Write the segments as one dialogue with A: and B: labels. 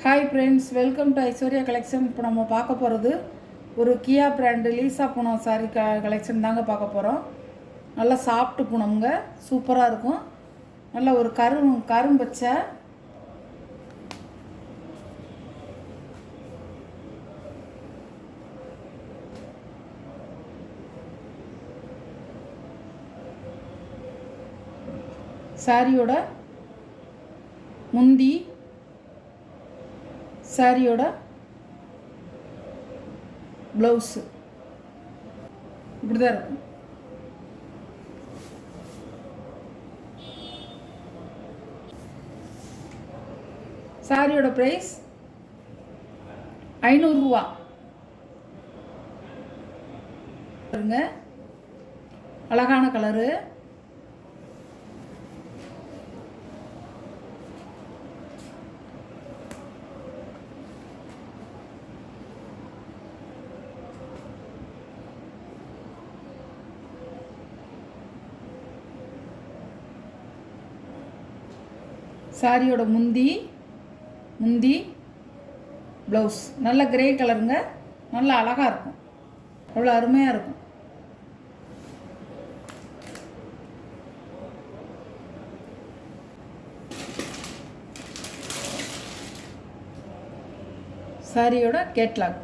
A: Hi friends, welcome to Aishwarya collection. இப்போ நம்ம பார்க்க போகிறது ஒரு கியா brand Leesa Poonam sari collection தாங்க பார்க்க போகிறோம். நல்லா சாஃப்ட்டு பூனம்ங்க, சூப்பராக இருக்கும். நல்ல ஒரு கரும்பச்சை சாரியோட முந்தி, சாரியோட ப்ளவுஸு இப்படி தான் இருக்கும். சாரியோட ப்ரைஸ் 500 ரூபா. அழகான கலரு. சாரியோட முந்தி ப்ளவுஸ் நல்ல கிரே கலருங்க, நல்ல அழகாக இருக்கும், அவ்வளோ அருமையாக இருக்கும். சாரியோட கேட்லாக்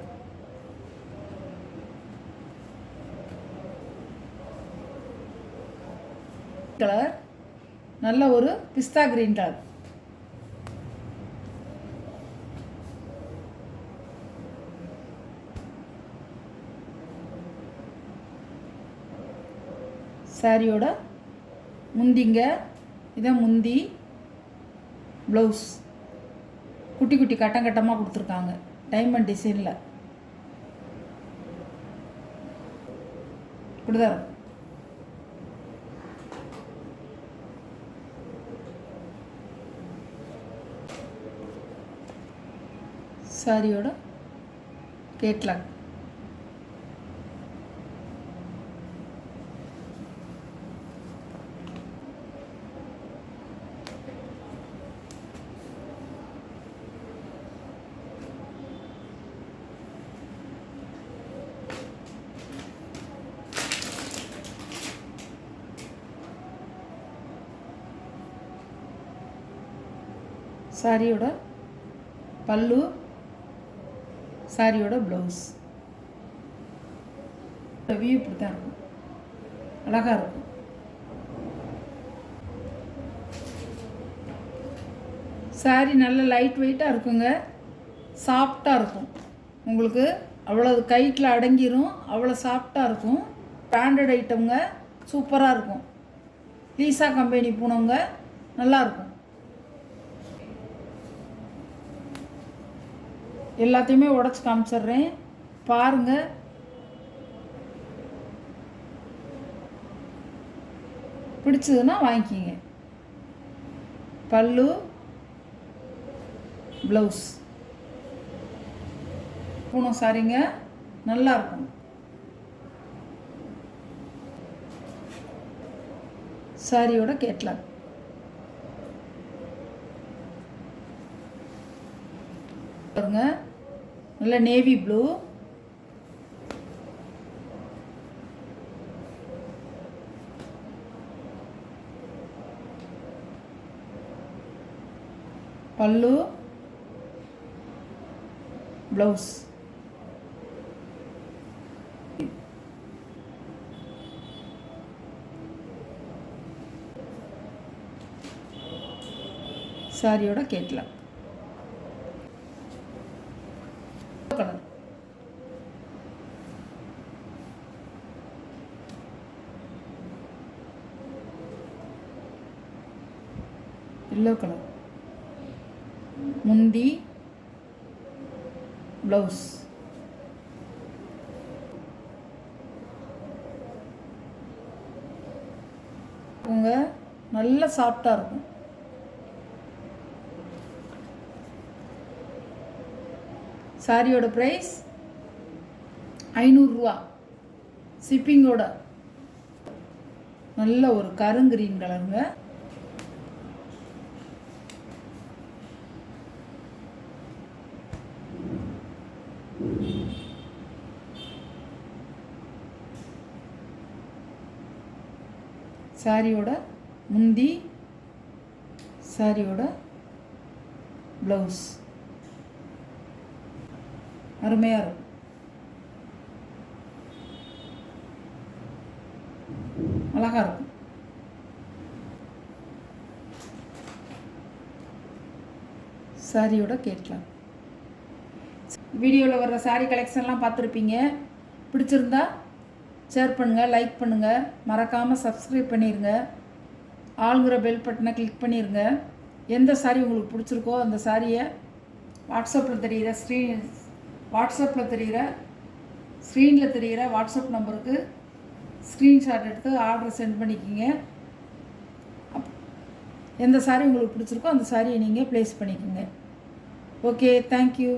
A: கலர், நல்ல ஒரு பிஸ்தா கிரீன் கலர். சாரியோட முந்திங்க, இதான் முந்தி, ப்ளவுஸ் குட்டி குட்டி கட்டமாக கொடுத்துருக்காங்க டைமண்ட் டிசைனில். இப்படிதான் இருக்கும். சாரியோட கேட்லாக் சாரியோட பல்லு, சாரியோட ப்ளவுஸ் வியூ இப்படி தான் இருக்கும், அழகாக இருக்கும். சாரி நல்ல லைட் வெயிட்டாக இருக்குங்க, சாஃப்டாக இருக்கும். உங்களுக்கு அவ்வளோ கைட்டில் அடங்கிரும், அவ்வளோ சாஃப்டாக இருக்கும். பிராண்டட் ஐட்டம்ங்க, சூப்பராக இருக்கும். லீசா கம்பெனி பூனவங்க, நல்லாயிருக்கும். எல்லாத்தையுமே உடச்சி காமிச்சிட்றேன் பாருங்கள். பிடிச்சதுன்னா வாங்கிக்கிங்க. பல்லு, ப்ளவுஸ் பூனம் சாரிங்க, நல்லாயிருக்கும். சாரியோட கேட்லாக் பாருங்க, நல்ல நேவி ப்ளூ, பல்லு, ப்ளவுஸ் சாரியோட கேட்லாக் கலர். எல்லோ கலர், முந்தி, ப்ளவுஸ் நல்ல சாஃப்டாக இருக்கும். சாரியோட ப்ரைஸ் 500 ரூபா, ஷிப்பிங்கோட. நல்ல ஒரு கருங்கிரீன் கலருங்க. . 500 சாரியோட முந்தி, சாரியோட ப்ளவுஸ் அருமையாக இருக்கும். அழகாக இருக்கும். சாரியோட கேட்கலாம். வீடியோவில் வர்ற சாரீ கலெக்ஷன்லாம் பார்த்துருப்பீங்க. பிடிச்சிருந்தா ஷேர் பண்ணுங்கள், லைக் பண்ணுங்கள், மறக்காமல் சப்ஸ்கிரைப் பண்ணிடுங்க. ஆளுங்கிற பெல் பட்டனை கிளிக் பண்ணிடுங்க. எந்த சாரீ உங்களுக்கு பிடிச்சிருக்கோ அந்த சாரியை வாட்ஸ்அப்பில் தெரிகிற ஸ்க்ரீனில் தெரிகிற வாட்ஸ்அப் நம்பருக்கு ஸ்க்ரீன்ஷாட் எடுத்து ஆர்டர் சென்ட் பண்ணிக்கிங்க. எந்த சாரீ உங்களுக்கு பிடிச்சிருக்கோ அந்த சாரியை நீங்கள் ப்ளேஸ் பண்ணிக்கோங்க. Okay, thank you.